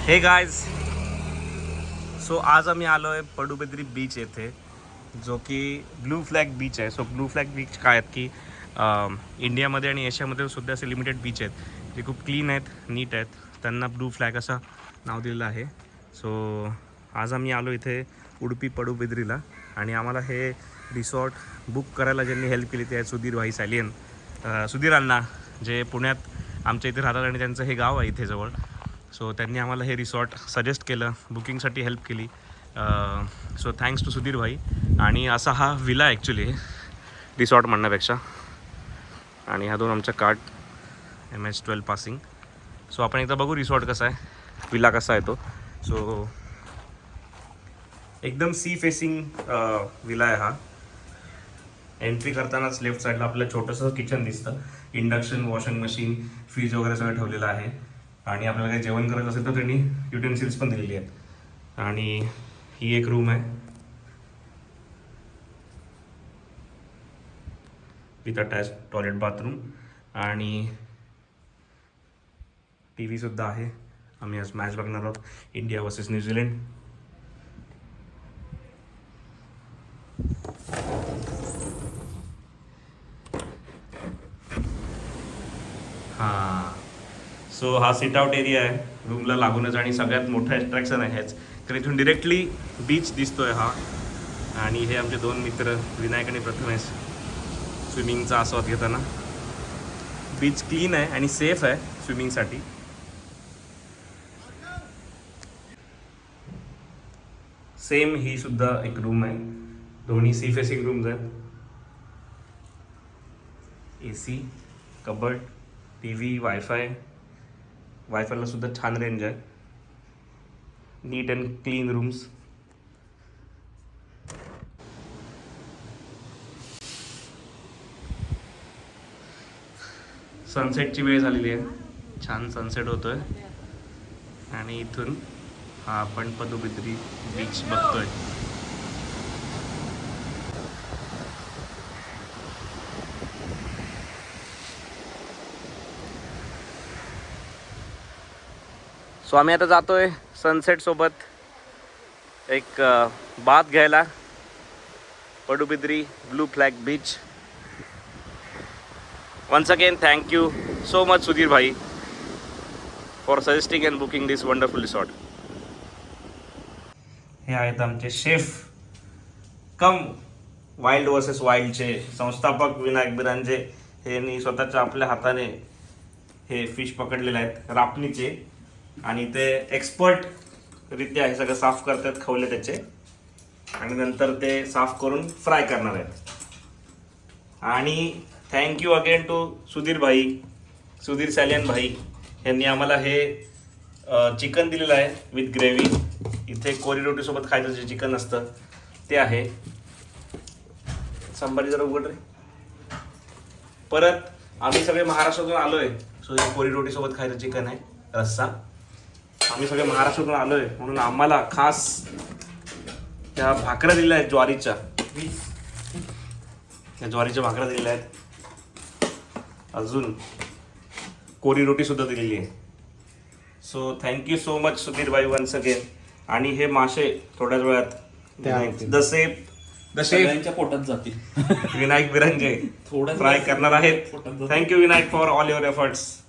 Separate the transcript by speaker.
Speaker 1: Hey guys, so आज आम्ही आलो आहे पडुबिद्री बीच येथे, जो की ब्लू फ्लॅग बीच आहे. सो ब्लू फ्लॅग बीच काय आहेत की इंडियामध्ये आणि एशियामध्ये सुद्धा असे लिमिटेड बीच आहेत जे खूप क्लीन आहेत, नीट आहेत. त्यांना ब्लू फ्लॅग असं नाव दिलेलं आहे. सो आज आम्ही आलो इथे उडुपी पडुबिद्रीला आणि आम्हाला हे रिसॉर्ट बुक करायला ज्यांनी हेल्प केली ते आहे सुधीर भाई सॅलियन. सुधीर अण्णा जे पुण्यात आमच्या इथे राहतात आणि त्यांचं हे गाव आहे इथे जवळ. सो त्यांनी आम्हाला हे रिसॉर्ट सजेस्ट केलं, बुकिंगसाठी हेल्प केली. सो थँक्स टू सुधीर भाई. आणि असा हा विला ॲक्च्युली रिसॉर्ट म्हणण्यापेक्षा. आणि ह्या दोन आमच्या कार्ड MS-12 पासिंग. सो आपण एकदा बघू रिसॉर्ट कसा आहे, विला कसा आहे तो. सो एकदम सी फेसिंग विला आहे हा. एंट्री करतानाच लेफ्ट साईडला आपलं छोटंसं किचन दिसतं. इंडक्शन, वॉशिंग मशीन, फ्रीज वगैरे सगळं ठेवलेलं आहे. आणि आपल्याला काही जेवण करायचं असेल तर त्यांनी युटेन्सिल्स पण दिलेली आहेत. आणि ही एक रूम आहे विथ अटॅच टॉयलेट बाथरूम. आणि TV सुद्धा आहे. आम्ही आज मॅच बघणार आहोत, इंडिया वर्सेस न्यूझीलंड. हां, सो हा सिट आउट एरिया आहे रूमला लागूनच. आणि सगळ्यात मोठं अट्रॅक्शन आहे हेच, तर इथून डिरेक्टली बीच दिसतोय हा. आणि हे आमचे दोन मित्र विनायक आणि प्रथमेश स्विमिंगचा आस्वाद घेताना. बीच क्लीन आहे आणि सेफ आहे स्विमिंगसाठी. सेम ही सुद्धा एक रूम आहे. दोन्ही सी फेसिंग रूम्स आहेत. AC, कबर्ड, TV, वायफायला सुद्धा छान रेंज आहे. नीट अँड क्लीन रूम्स. सनसेटची वेळ झालेली आहे, छान सनसेट होतोय. आणि इथून हा आपण पडुबिद्री बीच बघतोय. सो आम्ही आता जातोय सनसेट सोबत एक बाथ घ्यायला Padubidri blue flag beach. Once again thank you so much Sudhir भाई for suggesting and booking this wonderful resort. हे आहेत आमचे शेफ कम वाईल्ड वर्सेस वाईल्डचे संस्थापक विनायक बिरांजे. हे स्वतःच्या आपल्या हाताने हे फिश पकडलेले आहेत रापणीचे. आणि ते एक्सपर्टरित्या हे सगळं साफ करतात, खवले त्याचे. आणि नंतर ते साफ करून फ्राय करणार आहेत. आणि थँक्यू अगेन टू सुधीर भाई, सुधीर सॅलियन भाई. यांनी आम्हाला हे चिकन दिलेलं आहे विथ ग्रेव्ही. इथे कोरी रोटीसोबत खायचं जे चिकन असतं ते आहे. संभाजी जरा उघड रे. परत आम्ही सगळे महाराष्ट्रातून आलो आहे. सो हे कोरी रोटीसोबत खायचं चिकन आहे, रस्सा. आम्ही सगळे महाराष्ट्रातून आलो आहे म्हणून आम्हाला खास त्या भाकऱ्या दिल्या आहेत ज्वारीच्या. त्या ज्वारीच्या भाकऱ्या दिलेल्या आहेत. अजून कोरी रोटी सुद्धा दिलेली आहे. So thank you so much Sudhir भाई वन्स अगेन. आणि हे मासे थोड्याच वेळात
Speaker 2: सगळ्यांच्या पोटात जातील.
Speaker 1: विनायक बिरांजे फ्राय करणार आहेत. Thank you Vinayak for all your efforts.